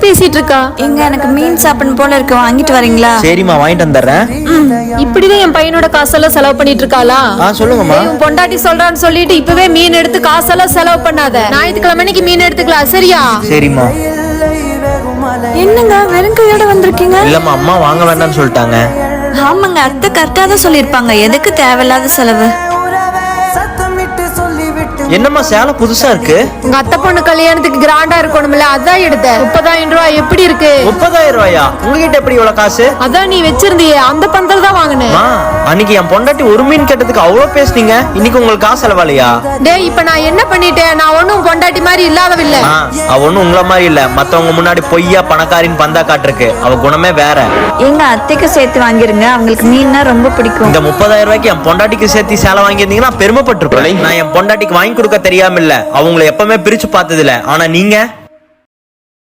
பேசிட்டு இருக்கா? எங்க எனக்கு மீன் சாப்பிடணும் போல இருக்கு, வாங்கிட்டு வரீங்களா? சரிம்மா, வாங்கிட்டு வந்துடுறேன். இப்படிதான் என் பையனோட காசெல்லாம் செலவு பண்ணிட்டு இருக்காளா? சொல்லுங்கம்மா. உன் பொண்டாட்டி சொல்றான்னு சொல்லிட்டு இப்பவே மீன் எடுத்து காசெல்லாம் செலவு பண்ணாத. ஞாயிற்றுக்கிழமைக்கு மீன் எடுத்துக்கலாம், சரியா? சரிம்மா. என்னங்க வெறும் கையோட வந்திருக்கீங்க? இல்லம்மா, அம்மா வாங்க வேண்டாம்னு சொல்லிட்டாங்க. ஆமாங்க, அத்தை கரெக்டா தான் சொல்லிருப்பாங்க. எதுக்கு தேவையில்லாத செலவு? என்னம்மா சேலை புதுசா இருக்கு? உங்க அத்தை பொண்ணு கல்யாணத்துக்கு கிராண்டா இருக்கணும்ல, அதான் எடுத்தேன். 30,000 ரூபாய். எப்படி இருக்கு? 30,000 ரூபாயா? உங்ககிட்ட எப்படி இவ்வளவு காசு? அதான் நீ வச்சிருந்தியே அந்த பந்தல் தான் வாங்கினேன். அன்னைக்கு என் பொண்டாட்டி ஒரு மீன் கேட்டதுக்கு அவ்வளவு பேசுனீங்க, இன்னைக்கு உங்களுக்கு காசு செலவாலையா? டேய், இப்ப நான் என்ன பண்ணிட்டேன்? நான் ஒண்ணும் பொண்டாட்டி மாதிரி இல்லாதவில்ல. அவ ஒண்ணும் உங்கள மாதிரி இல்ல. மத்தவங்க முன்னாடி பொய்யா பணக்காரின்னு பந்தா காட்டுருக்கு. அவ குணமே வேற. எங்க அத்தைக்கு சேர்த்து வாங்கிருங்க, அவங்களுக்கு மீன்னா ரொம்ப பிடிக்கும். இந்த 30,000 ரூபாய்க்கு என் பொண்டாட்டிக்கு சேர்த்து சேலை வாங்கியிருந்தீங்கன்னா பெருமைப்பட்டிருப்பேன். நான் என் பொண்டாட்டிக்கு வாங்கி கொடுக்க தெரியாம இல்ல, அவங்களை எப்பவுமே பிரிச்சு பார்த்தது இல்ல. ஆனா நீங்க